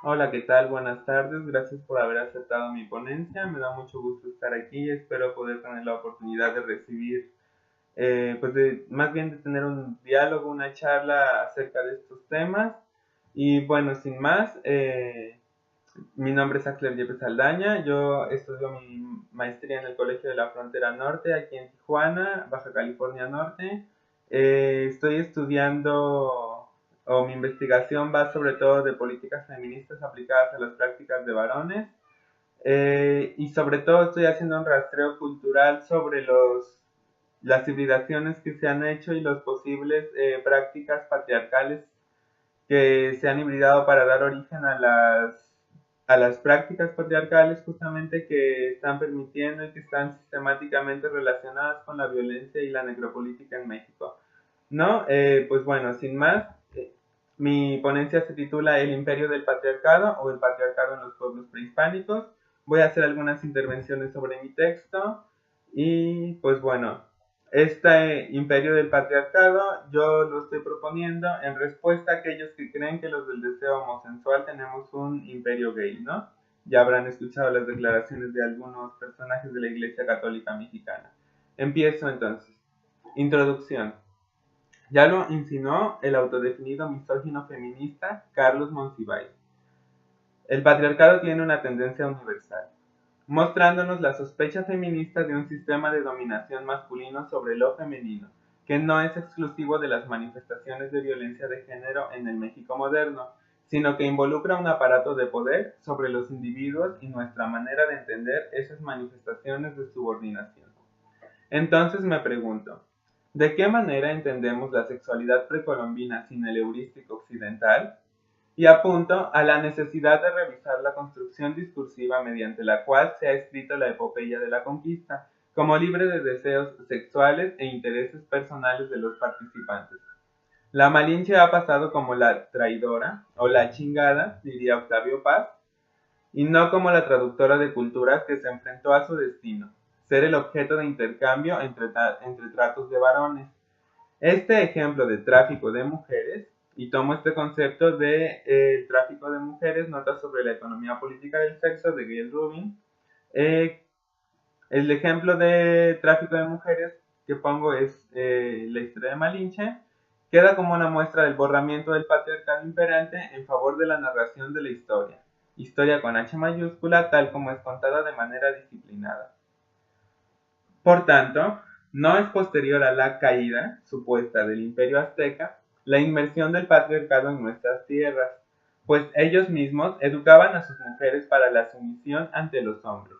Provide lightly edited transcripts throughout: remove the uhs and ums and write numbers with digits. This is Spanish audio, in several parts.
Hola, ¿qué tal? Buenas tardes. Gracias por haber aceptado mi ponencia. Me da mucho gusto estar aquí. Espero poder tener la oportunidad de recibir, más bien de tener un diálogo, una charla acerca de estos temas. Y bueno, sin más, mi nombre es Axler Yepes Saldaña. Yo estudio mi maestría en el Colegio de la Frontera Norte, aquí en Tijuana, Baja California Norte. Estoy estudiando, o mi investigación va sobre todo de políticas feministas aplicadas a las prácticas de varones. Y sobre todo estoy haciendo un rastreo cultural sobre las civilizaciones que se han hecho y las posibles prácticas patriarcales que se han hibridado para dar origen a las prácticas patriarcales justamente que están permitiendo y que están sistemáticamente relacionadas con la violencia y la necropolítica en México. ¿No? Pues bueno, sin más, mi ponencia se titula El imperio del patriarcado o el patriarcado en los pueblos prehispánicos. Voy a hacer algunas intervenciones sobre mi texto y pues bueno, este imperio del patriarcado yo lo estoy proponiendo en respuesta a aquellos que creen que los del deseo homosexual tenemos un imperio gay, ¿no? Ya habrán escuchado las declaraciones de algunos personajes de la Iglesia Católica Mexicana. Empiezo entonces. Introducción. Ya lo insinuó el autodefinido misógino feminista Carlos Monsiváis. El patriarcado tiene una tendencia universal, mostrándonos la sospecha feminista de un sistema de dominación masculino sobre lo femenino, que no es exclusivo de las manifestaciones de violencia de género en el México moderno, sino que involucra un aparato de poder sobre los individuos y nuestra manera de entender esas manifestaciones de subordinación. Entonces me pregunto, ¿de qué manera entendemos la sexualidad precolombina sin el heurístico occidental? Y apunto a la necesidad de revisar la construcción discursiva mediante la cual se ha escrito la epopeya de la conquista, como libre de deseos sexuales e intereses personales de los participantes. La Malinche ha pasado como la traidora, o la chingada, diría Octavio Paz, y no como la traductora de culturas que se enfrentó a su destino, ser el objeto de intercambio entre tratos de varones. Este ejemplo de tráfico de mujeres, y tomo este concepto de el tráfico de mujeres, notas sobre la economía política del sexo de Gail Rubin. El ejemplo de tráfico de mujeres que pongo es la historia de Malinche, queda como una muestra del borramiento del patriarcado imperante en favor de la narración de la historia, historia con H mayúscula, tal como es contada de manera disciplinada. Por tanto, no es posterior a la caída supuesta del imperio azteca la inmersión del patriarcado en nuestras tierras, pues ellos mismos educaban a sus mujeres para la sumisión ante los hombres.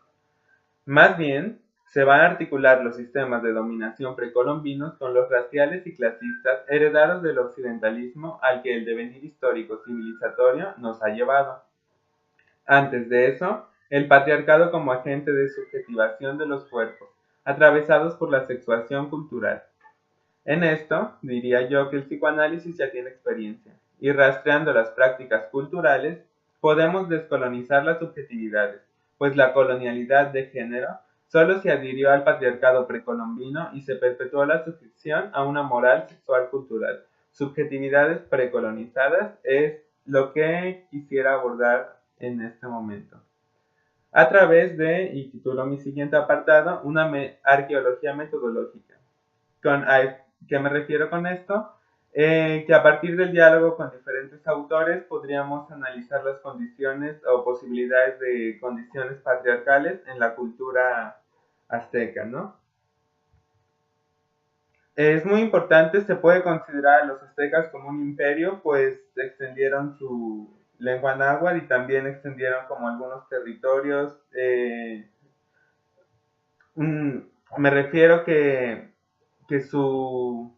Más bien, se van a articular los sistemas de dominación precolombinos con los raciales y clasistas heredados del occidentalismo al que el devenir histórico civilizatorio nos ha llevado. Antes de eso, el patriarcado como agente de subjetivación de los cuerpos, atravesados por la sexuación cultural. En esto, diría yo que el psicoanálisis ya tiene experiencia, y rastreando las prácticas culturales, podemos descolonizar las subjetividades, pues la colonialidad de género solo se adhirió al patriarcado precolombino y se perpetuó la sujeción a una moral sexual cultural. Subjetividades precolonizadas es lo que quisiera abordar en este momento a través de, y titulo mi siguiente apartado, una arqueología metodológica. ¿A qué me refiero con esto? Que a partir del diálogo con diferentes autores podríamos analizar las condiciones o posibilidades de condiciones patriarcales en la cultura azteca, ¿no? Es muy importante, se puede considerar a los aztecas como un imperio, pues extendieron su lengua náhuatl y también extendieron como algunos territorios. Me refiero que su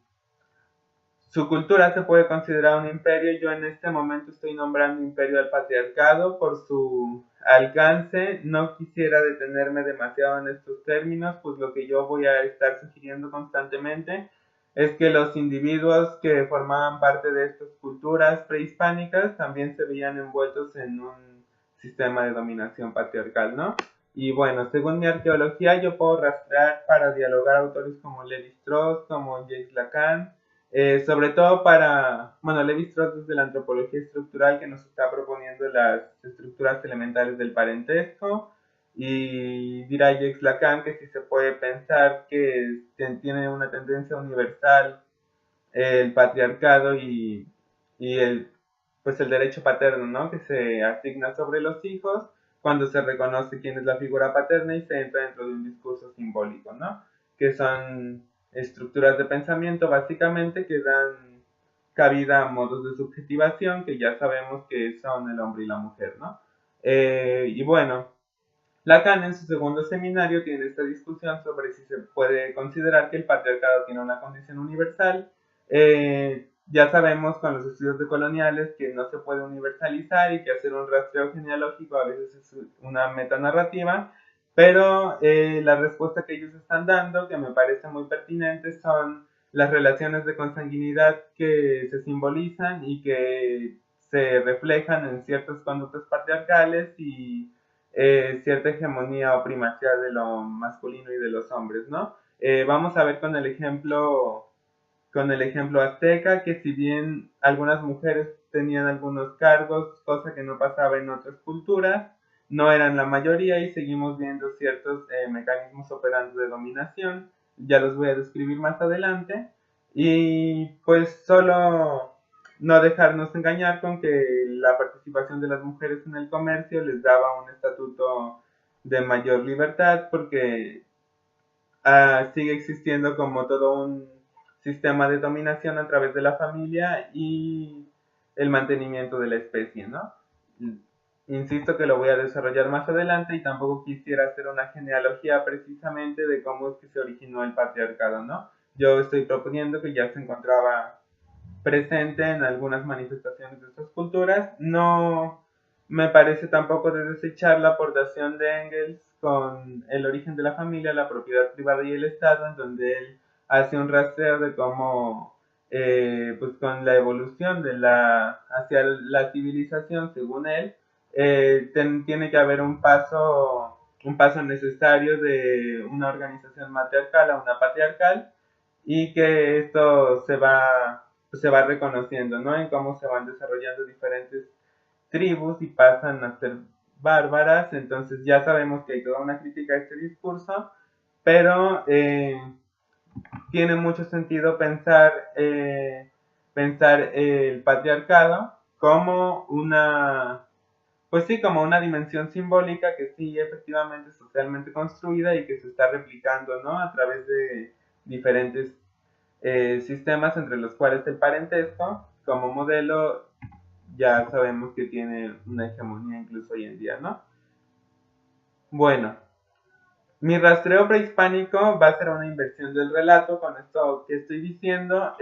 cultura se puede considerar un imperio. Yo en este momento estoy nombrando imperio al patriarcado por su alcance. No quisiera detenerme demasiado en estos términos, pues lo que yo voy a estar sugiriendo constantemente es que los individuos que formaban parte de estas culturas prehispánicas también se veían envueltos en un sistema de dominación patriarcal, ¿no? Y bueno, según mi arqueología, yo puedo rastrear para dialogar autores como Levi Strauss, como Jacques Lacan, sobre todo para, bueno, Lévi-Strauss desde la antropología estructural que nos está proponiendo las estructuras elementales del parentesco, y Dirac-Lacan que si se puede pensar que tiene una tendencia universal el patriarcado y pues el derecho paterno, ¿no? Que se asigna sobre los hijos cuando se reconoce quién es la figura paterna y se entra dentro de un discurso simbólico, ¿no? Que son estructuras de pensamiento básicamente que dan cabida a modos de subjetivación que ya sabemos que son el hombre y la mujer, ¿no? Y bueno, Lacan en su segundo seminario tiene esta discusión sobre si se puede considerar que el patriarcado tiene una condición universal. Ya sabemos con los estudios decoloniales que no se puede universalizar y que hacer un rastreo genealógico a veces es una metanarrativa, pero la respuesta que ellos están dando, que me parece muy pertinente, son las relaciones de consanguinidad que se simbolizan y que se reflejan en ciertas conductas patriarcales y cierta hegemonía o primacía de lo masculino y de los hombres, ¿no? Vamos a ver con el ejemplo azteca, que si bien algunas mujeres tenían algunos cargos, cosa que no pasaba en otras culturas, no eran la mayoría y seguimos viendo ciertos mecanismos operando de dominación, ya los voy a describir más adelante, y pues solo no dejarnos engañar con que la participación de las mujeres en el comercio les daba un estatuto de mayor libertad, porque sigue existiendo como todo un sistema de dominación a través de la familia y el mantenimiento de la especie, ¿no? Insisto que lo voy a desarrollar más adelante y tampoco quisiera hacer una genealogía precisamente de cómo es que se originó el patriarcado, ¿no? Yo estoy proponiendo que ya se encontraba presente en algunas manifestaciones de estas culturas. No me parece tampoco de desechar la aportación de Engels con el origen de la familia, la propiedad privada y el Estado, en donde él hace un rastreo de cómo, pues con la evolución hacia la civilización, según él, tiene que haber un paso necesario de una organización matriarcal a una patriarcal, y que esto se va reconociendo, ¿no? En cómo se van desarrollando diferentes tribus y pasan a ser bárbaras. Entonces ya sabemos que hay toda una crítica a este discurso, pero tiene mucho sentido pensar el patriarcado como pues sí, como una dimensión simbólica que sí efectivamente es socialmente construida y que se está replicando, ¿no? A través de diferentes sistemas, entre los cuales el parentesco como modelo ya sabemos que tiene una hegemonía incluso hoy en día, ¿no? Bueno, mi rastreo prehispánico va a ser una inversión del relato con esto que estoy diciendo.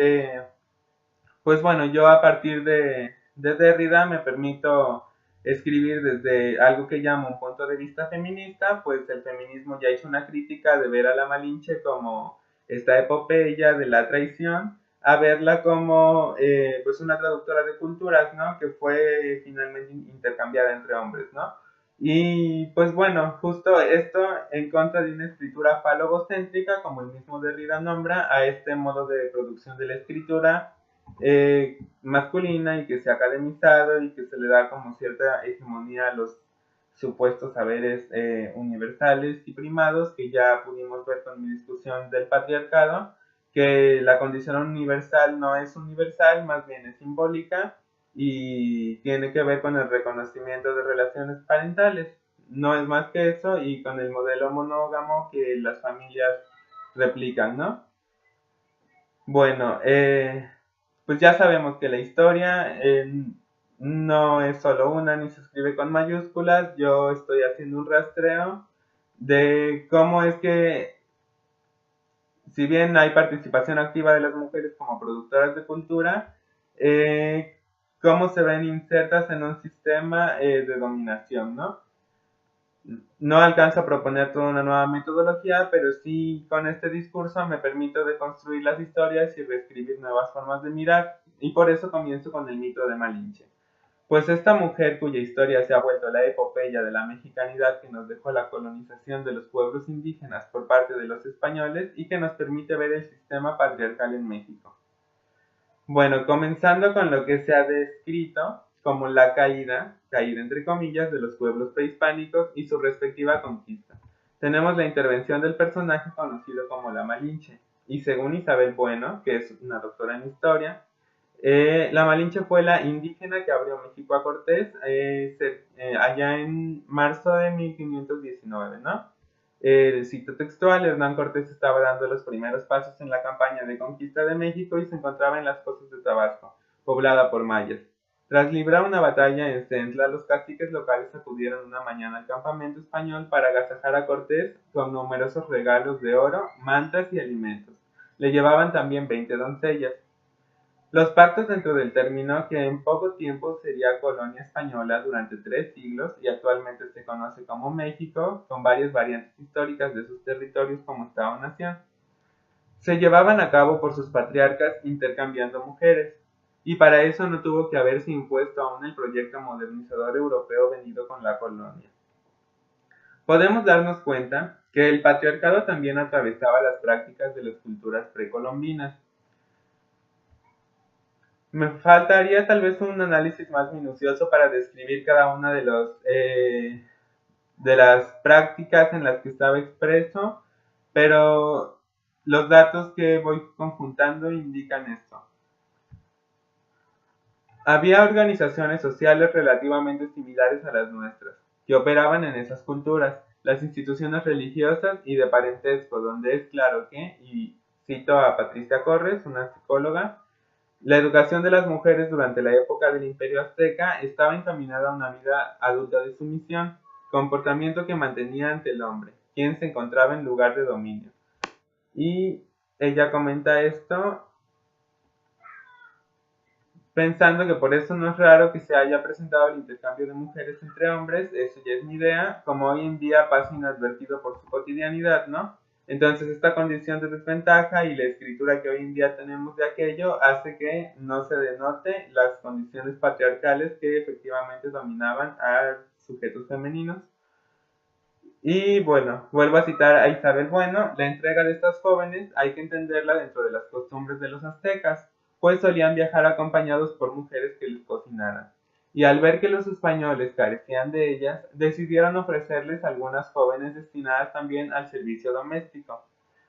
Pues bueno, yo a partir de Derrida me permito escribir desde algo que llamo un punto de vista feminista, pues el feminismo ya hizo una crítica de ver a la Malinche como esta epopeya de la traición, a verla como pues una traductora de culturas, ¿no? Que fue finalmente intercambiada entre hombres, ¿no? Y pues bueno, justo esto en contra de una escritura falogocéntrica, como el mismo Derrida nombra, a este modo de producción de la escritura masculina y que se ha academizado y que se le da como cierta hegemonía a los supuestos saberes universales y primados, que ya pudimos ver con mi discusión del patriarcado, que la condición universal no es universal, más bien es simbólica y tiene que ver con el reconocimiento de relaciones parentales. No es más que eso, y con el modelo monógamo que las familias replican, ¿no? Bueno, pues ya sabemos que la historia no es solo una ni se escribe con mayúsculas. Yo estoy haciendo un rastreo de cómo es que, si bien hay participación activa de las mujeres como productoras de cultura, eh, cómo se ven insertas en un sistema de dominación, ¿no? No alcanzo a proponer toda una nueva metodología, pero sí con este discurso me permito deconstruir las historias y reescribir nuevas formas de mirar, y por eso comienzo con el mito de Malinche. Pues esta mujer cuya historia se ha vuelto la epopeya de la mexicanidad que nos dejó la colonización de los pueblos indígenas por parte de los españoles y que nos permite ver el sistema patriarcal en México. Bueno, comenzando con lo que se ha descrito como la caída entre comillas, de los pueblos prehispánicos y su respectiva conquista. Tenemos la intervención del personaje conocido como la Malinche, y según Isabel Bueno, que es una doctora en historia, la Malinche fue la indígena que abrió México a Cortés allá en marzo de 1519, ¿no? Cito textual: Hernán Cortés estaba dando los primeros pasos en la campaña de conquista de México y se encontraba en las costas de Tabasco, poblada por mayas. Tras librar una batalla en Centla, los caciques locales acudieron una mañana al campamento español para agasajar a Cortés con numerosos regalos de oro, mantas y alimentos. Le llevaban también 20 doncellas. Los pactos dentro del término que en poco tiempo sería colonia española durante 3 siglos y actualmente se conoce como México, con varias variantes históricas de sus territorios como Estado-nación, se llevaban a cabo por sus patriarcas intercambiando mujeres, y para eso no tuvo que haberse impuesto aún el proyecto modernizador europeo venido con la colonia. Podemos darnos cuenta que el patriarcado también atravesaba las prácticas de las culturas precolombinas. Me faltaría tal vez un análisis más minucioso para describir cada una de las prácticas en las que estaba expreso, pero los datos que voy conjuntando indican esto. Había organizaciones sociales relativamente similares a las nuestras, que operaban en esas culturas, las instituciones religiosas y de parentesco, donde es claro que, y cito a Patricia Corres, una psicóloga, la educación de las mujeres durante la época del Imperio Azteca estaba encaminada a una vida adulta de sumisión, comportamiento que mantenía ante el hombre, quien se encontraba en lugar de dominio. Y ella comenta esto pensando que por eso no es raro que se haya presentado el intercambio de mujeres entre hombres, eso ya es mi idea, como hoy en día pasa inadvertido por su cotidianidad, ¿no? Entonces esta condición de desventaja y la escritura que hoy en día tenemos de aquello hace que no se denote las condiciones patriarcales que efectivamente dominaban a sujetos femeninos. Y bueno, vuelvo a citar a Isabel Bueno: la entrega de estas jóvenes hay que entenderla dentro de las costumbres de los aztecas, pues solían viajar acompañados por mujeres que les cocinaran. Y al ver que los españoles carecían de ellas, decidieron ofrecerles algunas jóvenes destinadas también al servicio doméstico,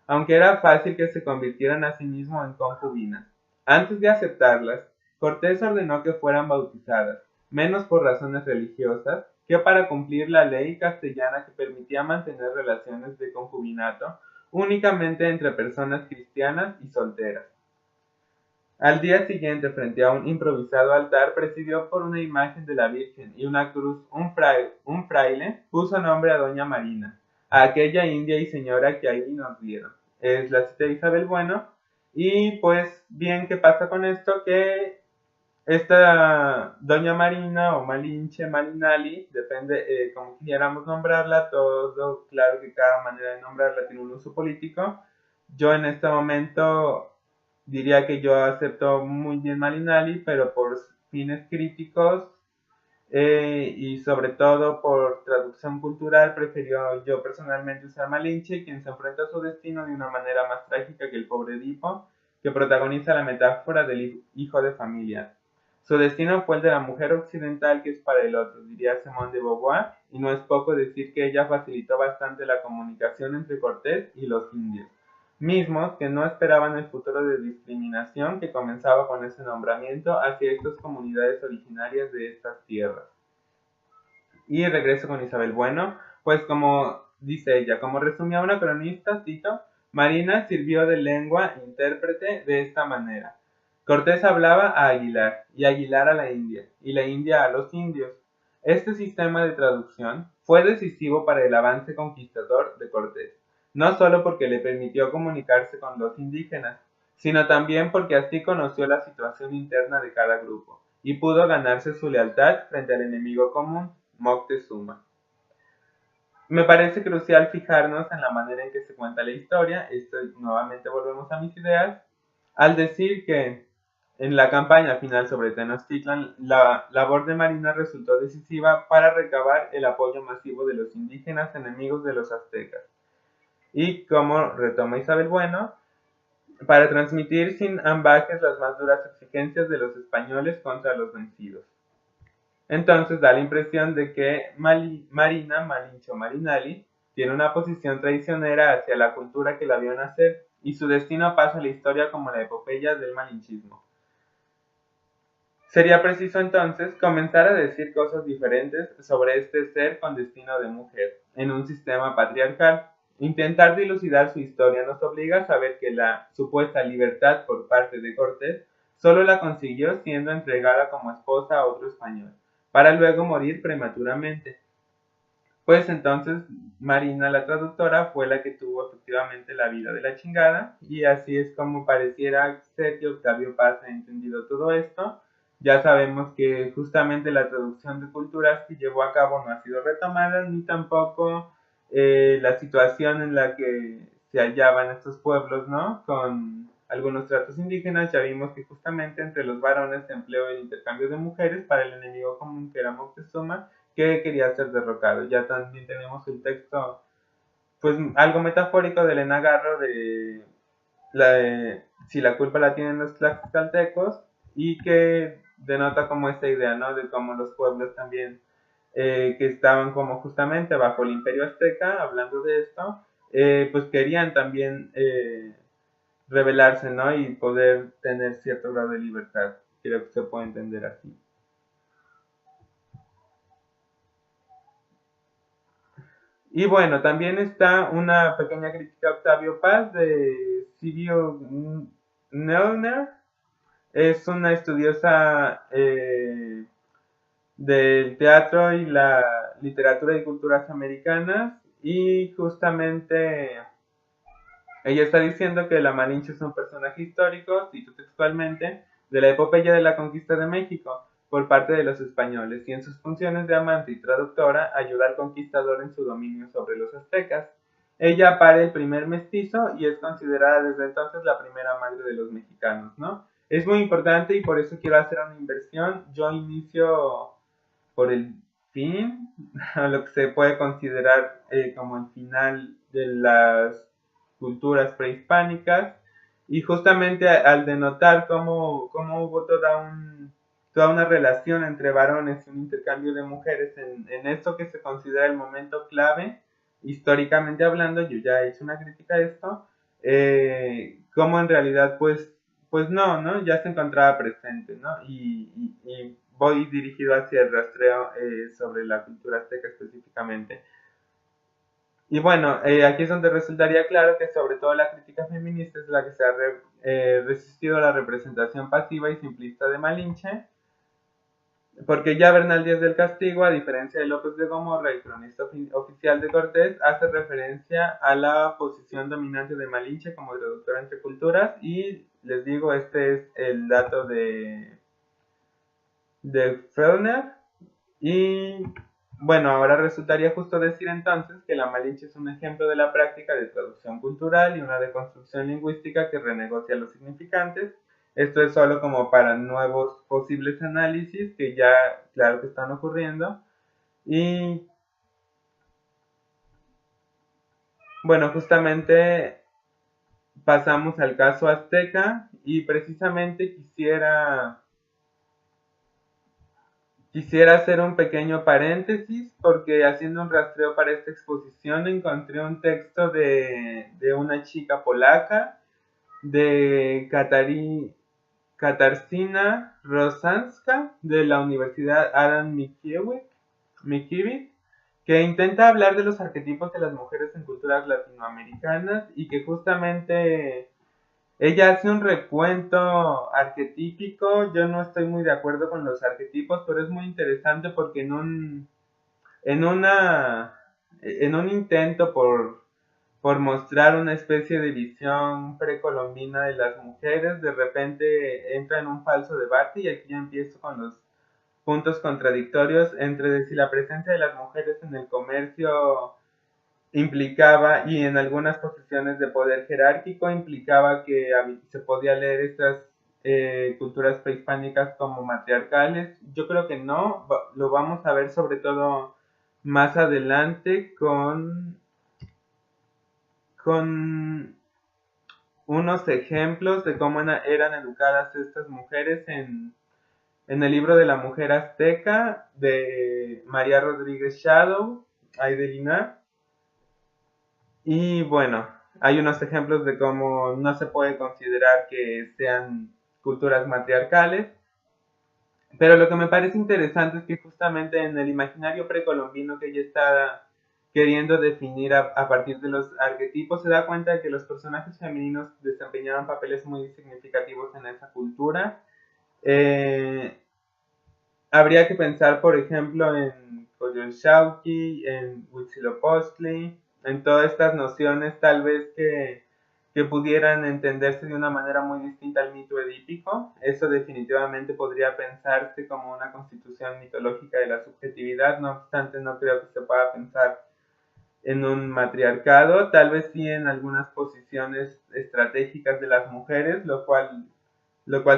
aunque era fácil que se convirtieran a sí mismos en concubinas. Antes de aceptarlas, Cortés ordenó que fueran bautizadas, menos por razones religiosas que para cumplir la ley castellana que permitía mantener relaciones de concubinato únicamente entre personas cristianas y solteras. Al día siguiente, frente a un improvisado altar presidido por una imagen de la Virgen y una cruz, un fraile puso nombre a Doña Marina, a aquella india y señora que allí nos dieron. Es la cita de Isabel Bueno. Y pues bien, ¿qué pasa con esto? Que esta Doña Marina o Malinche, Malinali, depende como quisiéramos nombrarla, todo claro que cada manera de nombrarla tiene un uso político. Yo en este momento diría que yo acepto muy bien Malinali, pero por fines críticos y sobre todo por traducción cultural, prefirió yo personalmente usar Malinche, quien se enfrenta a su destino de una manera más trágica que el pobre Edipo, que protagoniza la metáfora del hijo de familia. Su destino fue el de la mujer occidental que es para el otro, diría Simone de Beauvoir, y no es poco decir que ella facilitó bastante la comunicación entre Cortés y los indios, mismos que no esperaban el futuro de discriminación que comenzaba con ese nombramiento hacia estas comunidades originarias de estas tierras. Y regreso con Isabel Bueno, pues como dice ella, como resumía una cronista, cito: Marina sirvió de lengua intérprete de esta manera. Cortés hablaba a Aguilar, y Aguilar a la India, y la India a los indios. Este sistema de traducción fue decisivo para el avance conquistador de Cortés, no solo porque le permitió comunicarse con los indígenas, sino también porque así conoció la situación interna de cada grupo, y pudo ganarse su lealtad frente al enemigo común, Moctezuma. Me parece crucial fijarnos en la manera en que se cuenta la historia. Esto nuevamente volvemos a mis ideas, al decir que en la campaña final sobre Tenochtitlan, la labor de Marina resultó decisiva para recabar el apoyo masivo de los indígenas enemigos de los aztecas. Y como retoma Isabel Bueno, para transmitir sin ambajes las más duras exigencias de los españoles contra los vencidos. Entonces da la impresión de que Marina Malinche Marinali tiene una posición traicionera hacia la cultura que la vio nacer y su destino pasa a la historia como la epopeya del malinchismo. Sería preciso entonces comenzar a decir cosas diferentes sobre este ser con destino de mujer en un sistema patriarcal. Intentar dilucidar su historia nos obliga a saber que la supuesta libertad por parte de Cortés solo la consiguió siendo entregada como esposa a otro español, para luego morir prematuramente. Pues entonces Marina, la traductora, fue la que tuvo efectivamente la vida de la chingada, y así es como pareciera ser que Octavio Paz ha entendido todo esto. Ya sabemos que justamente la traducción de culturas que llevó a cabo no ha sido retomada, ni tampoco la situación en la que se hallaban estos pueblos, ¿no? Con algunos tratos indígenas. Ya vimos que justamente entre los varones se empleó el intercambio de mujeres para el enemigo común que era Moctezuma, que quería ser derrocado. Ya también tenemos el texto, pues algo metafórico de Elena Garro de si la culpa la tienen los tlaxcaltecos, y que denota como esta idea, ¿no? De cómo los pueblos también que estaban como justamente bajo el imperio azteca, hablando de esto, pues querían también rebelarse, ¿no? Y poder tener cierto grado de libertad. Creo que se puede entender así. Y bueno, también está una pequeña crítica a Octavio Paz de Sibyl Neuner. Es una estudiosa del teatro y la literatura y culturas americanas, y justamente ella está diciendo que la Malinche es un personaje histórico, cito textualmente, de la epopeya de la conquista de México por parte de los españoles, y en sus funciones de amante y traductora ayuda al conquistador en su dominio sobre los aztecas. Ella pare el primer mestizo y es considerada desde entonces la primera madre de los mexicanos, ¿no? Es muy importante y por eso quiero hacer una inversión. Yo inicio por el fin, a lo que se puede considerar como el final de las culturas prehispánicas, y justamente al denotar cómo hubo toda una relación entre varones y un intercambio de mujeres en esto que se considera el momento clave, históricamente hablando. Yo ya he hecho una crítica a esto, cómo en realidad pues no, ya se encontraba presente, ¿no? Y voy dirigido hacia el rastreo sobre la cultura azteca específicamente. Y bueno, aquí es donde resultaría claro que sobre todo la crítica feminista es la que se ha resistido a la representación pasiva y simplista de Malinche, porque ya Bernal Díaz del Castigo, a diferencia de López de Gomorra, el cronista oficial de Cortés, hace referencia a la posición dominante de Malinche como traductora entre culturas, y les digo, este es el dato de Fellner. Y bueno, ahora resultaría justo decir entonces que la Malinche es un ejemplo de la práctica de traducción cultural y una deconstrucción lingüística que renegocia los significantes. Esto es solo como para nuevos posibles análisis que ya, claro que están ocurriendo. Y bueno, justamente pasamos al caso azteca, y precisamente Quisiera hacer un pequeño paréntesis porque haciendo un rastreo para esta exposición encontré un texto de una chica polaca, de Katarzyna Rosanska, de la Universidad Adam Mickiewicz, que intenta hablar de los arquetipos de las mujeres en culturas latinoamericanas, y que justamente ella hace un recuento arquetípico. Yo no estoy muy de acuerdo con los arquetipos, pero es muy interesante porque en una, en un intento por mostrar una especie de visión precolombina de las mujeres, de repente entra en un falso debate, y aquí ya empiezo con los puntos contradictorios entre de si la presencia de las mujeres en el comercio implicaba, y en algunas posiciones de poder jerárquico, implicaba que se podía leer estas culturas prehispánicas como matriarcales. Yo creo que no, lo vamos a ver sobre todo más adelante con unos ejemplos de cómo eran educadas estas mujeres en el libro de la mujer azteca de María Rodríguez Shadow, Aidelina. Y bueno, hay unos ejemplos de cómo no se puede considerar que sean culturas matriarcales. Pero lo que me parece interesante es que justamente en el imaginario precolombino que ella está queriendo definir a partir de los arquetipos, se da cuenta de que los personajes femeninos desempeñaban papeles muy significativos en esa cultura. Eh, Habría que pensar, por ejemplo, en Coyolxauhqui, en Huitzilopochtli, en todas estas nociones tal vez que pudieran entenderse de una manera muy distinta al mito edípico. Eso definitivamente podría pensarse como una constitución mitológica de la subjetividad, no obstante no creo que se pueda pensar en un matriarcado, tal vez sí en algunas posiciones estratégicas de las mujeres, lo cual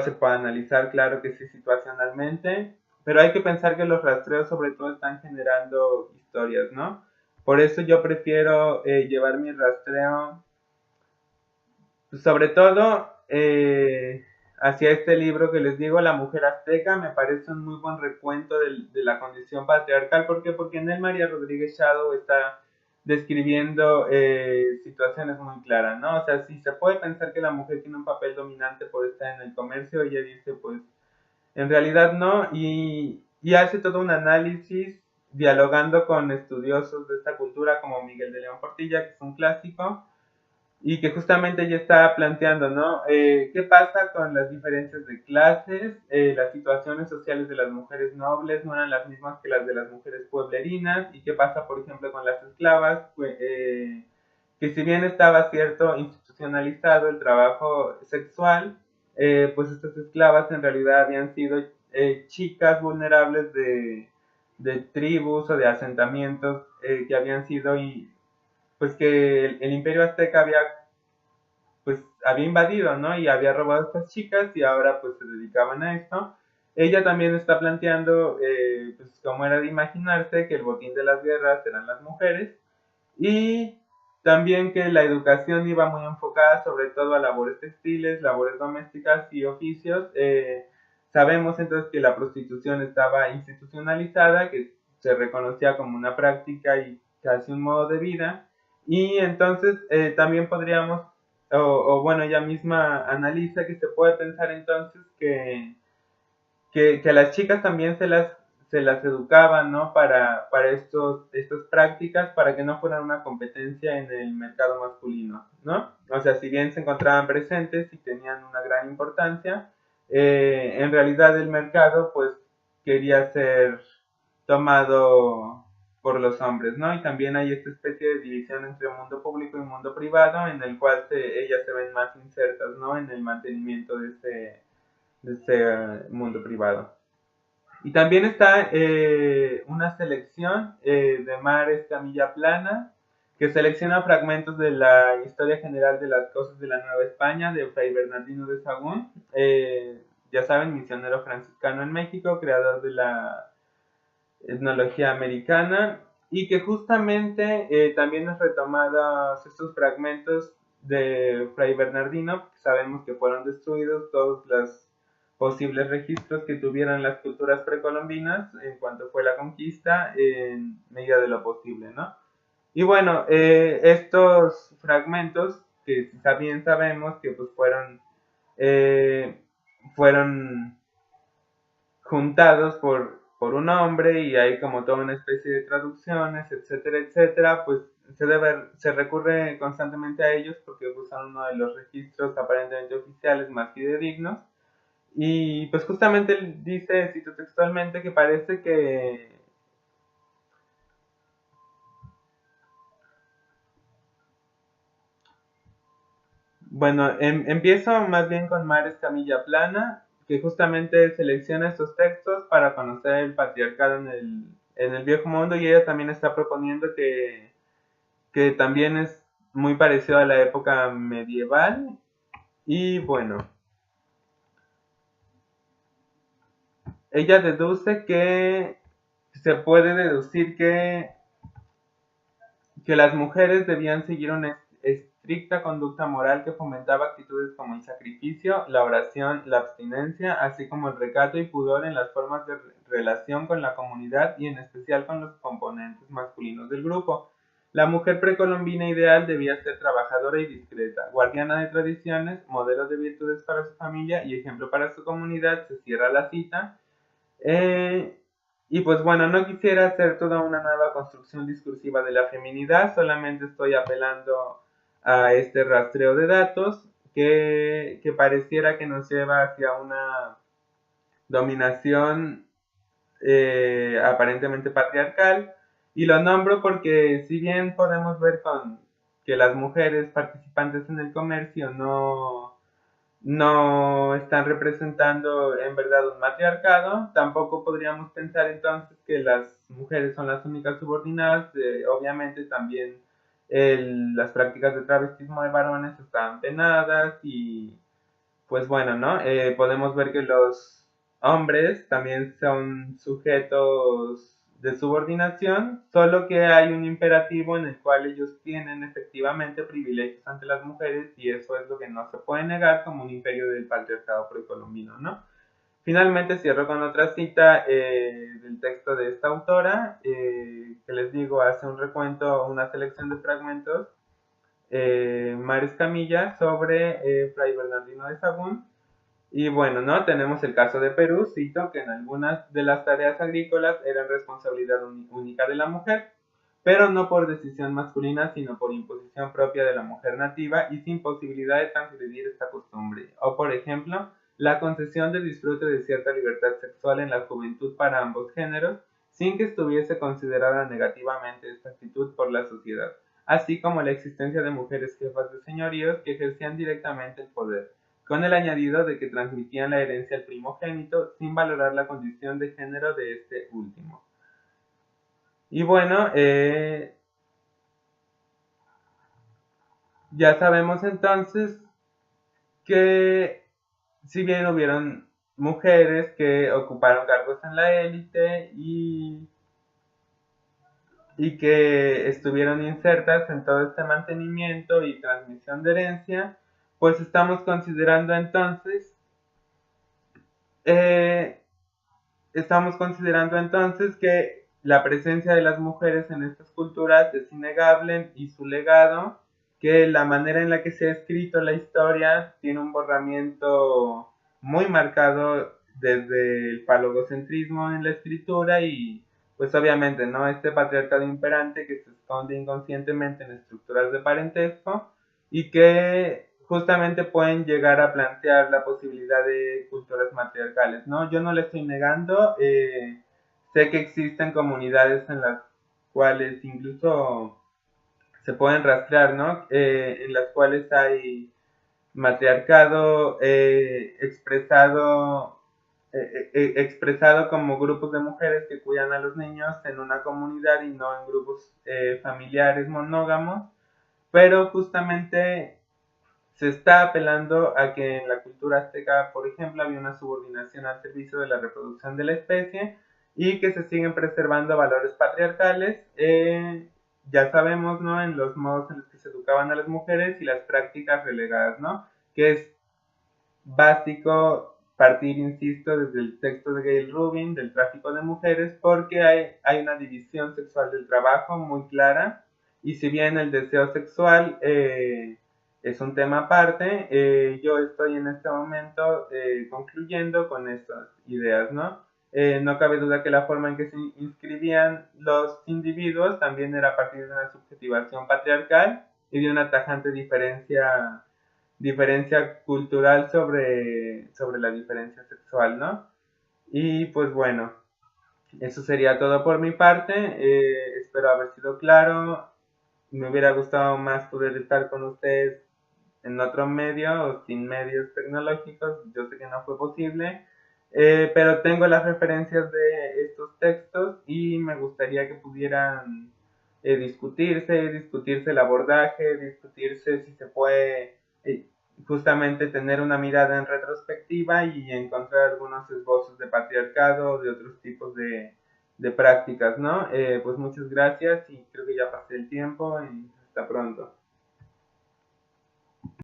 se puede analizar, claro que sí, situacionalmente, pero hay que pensar que los rastreos sobre todo están generando historias, ¿no? Por eso yo prefiero llevar mi rastreo, pues, sobre todo hacia este libro que les digo, La mujer azteca. Me parece un muy buen recuento de la condición patriarcal. ¿Por qué? Porque en él María Rodríguez Shadow está describiendo situaciones muy claras, ¿no? O sea, si se puede pensar que la mujer tiene un papel dominante por estar en el comercio, ella dice, pues, en realidad no, y hace todo un análisis dialogando con estudiosos de esta cultura como Miguel de León Portilla, que es un clásico, y que justamente ella está planteando, ¿no? ¿Qué pasa con las diferencias de clases? Las situaciones sociales de las mujeres nobles no eran las mismas que las de las mujeres pueblerinas, y qué pasa, por ejemplo, con las esclavas, que si bien estaba cierto institucionalizado el trabajo sexual, pues estas esclavas en realidad habían sido chicas vulnerables de tribus o de asentamientos que habían sido pues que el imperio azteca había invadido, ¿no? Y había robado a estas chicas y ahora pues se dedicaban a esto. Ella también está planteando, pues como era de imaginarse, que el botín de las guerras eran las mujeres y también que la educación iba muy enfocada sobre todo a labores textiles, labores domésticas y oficios. Sabemos entonces que la prostitución estaba institucionalizada, que se reconocía como una práctica y casi un modo de vida. Y entonces también podríamos, o bueno, ella misma analiza que se puede pensar entonces que a las chicas también se las educaban, ¿no? Para estas prácticas, para que no fueran una competencia en el mercado masculino, ¿no? O sea, si bien se encontraban presentes y tenían una gran importancia, en realidad el mercado, pues, quería ser tomado por los hombres, ¿no? Y también hay esta especie de división entre mundo público y mundo privado, en el cual ellas se ven más insertas, ¿no? En el mantenimiento de ese mundo privado. Y también está una selección de Mar Escamilla Plana, que selecciona fragmentos de la historia general de las cosas de la Nueva España de Fray Bernardino de Sahagún, ya saben, misionero franciscano en México, creador de la etnología americana, y que justamente también nos retomados estos fragmentos de Fray Bernardino, que sabemos que fueron destruidos todos los posibles registros que tuvieran las culturas precolombinas en cuanto fue la conquista, en medida de lo posible, ¿no? Y bueno, estos fragmentos, que también sabemos que pues fueron juntados por un hombre y hay como toda una especie de traducciones, etcétera, etcétera, pues se recurre constantemente a ellos porque pues, son uno de los registros aparentemente oficiales más fidedignos. Y pues justamente él dice, cito textualmente, que parece que bueno, empiezo más bien con Mar Escamilla Plana, que justamente selecciona estos textos para conocer el patriarcado en el viejo mundo, y ella también está proponiendo que también es muy parecido a la época medieval. Y bueno, ella deduce que se puede deducir que las mujeres debían seguir un estricta conducta moral que fomentaba actitudes como el sacrificio, la oración, la abstinencia, así como el recato y pudor en las formas de relación con la comunidad y en especial con los componentes masculinos del grupo. La mujer precolombina ideal debía ser trabajadora y discreta, guardiana de tradiciones, modelo de virtudes para su familia y ejemplo para su comunidad. Se cierra la cita. Y pues bueno, no quisiera hacer toda una nueva construcción discursiva de la feminidad, solamente estoy apelando a este rastreo de datos que pareciera que nos lleva hacia una dominación aparentemente patriarcal, y lo nombro porque si bien podemos ver con que las mujeres participantes en el comercio no están representando en verdad un matriarcado, tampoco podríamos pensar entonces que las mujeres son las únicas subordinadas. Obviamente también las prácticas de travestismo de varones están penadas y pues bueno, ¿no? Podemos ver que los hombres también son sujetos de subordinación, solo que hay un imperativo en el cual ellos tienen efectivamente privilegios ante las mujeres, y eso es lo que no se puede negar como un imperio del patriarcado precolombino, ¿no? Finalmente cierro con otra cita del texto de esta autora, que les digo, hace un recuento, una selección de fragmentos, Mares Camilla, sobre Fray Bernardino de Sahagún. Y bueno, ¿no? Tenemos el caso de Perú, cito, que en algunas de las tareas agrícolas eran responsabilidad única de la mujer, pero no por decisión masculina, sino por imposición propia de la mujer nativa y sin posibilidad de transgredir esta costumbre. O por ejemplo, la concesión del disfrute de cierta libertad sexual en la juventud para ambos géneros, sin que estuviese considerada negativamente esta actitud por la sociedad, así como la existencia de mujeres jefas de señoríos que ejercían directamente el poder, con el añadido de que transmitían la herencia al primogénito sin valorar la condición de género de este último. Y bueno, ya sabemos entonces que si bien hubieron mujeres que ocuparon cargos en la élite y que estuvieron insertas en todo este mantenimiento y transmisión de herencia, pues eh, estamos considerando entonces que la presencia de las mujeres en estas culturas es innegable, y su legado, que la manera en la que se ha escrito la historia tiene un borramiento muy marcado desde el falogocentrismo en la escritura y pues obviamente, ¿no? Este patriarcado imperante que se esconde inconscientemente en estructuras de parentesco y que justamente pueden llegar a plantear la posibilidad de culturas matriarcales, ¿no? Yo no le estoy negando, sé que existen comunidades en las cuales incluso se pueden rastrear, ¿no? En las cuales hay matriarcado expresado como grupos de mujeres que cuidan a los niños en una comunidad y no en grupos familiares monógamos, pero justamente se está apelando a que en la cultura azteca, por ejemplo, había una subordinación al servicio de la reproducción de la especie y que se siguen preservando valores patriarcales. Ya sabemos, ¿no? En los modos en los que se educaban a las mujeres y las prácticas relegadas, ¿no? Que es básico partir, insisto, desde el texto de Gail Rubin, del tráfico de mujeres, porque hay una división sexual del trabajo muy clara, y si bien el deseo sexual es un tema aparte, yo estoy en este momento concluyendo con estas ideas, ¿no? No cabe duda que la forma en que se inscribían los individuos también era a partir de una subjetivación patriarcal y de una tajante diferencia cultural sobre la diferencia sexual, ¿no? Y pues bueno, eso sería todo por mi parte. Espero haber sido claro. Me hubiera gustado más poder estar con ustedes en otro medio o sin medios tecnológicos. Yo sé que no fue posible, pero tengo las referencias de estos textos y me gustaría que pudieran discutirse el abordaje, discutirse si se puede justamente tener una mirada en retrospectiva y encontrar algunos esbozos de patriarcado o de otros tipos de prácticas, ¿no? Pues muchas gracias y creo que ya pasé el tiempo y hasta pronto.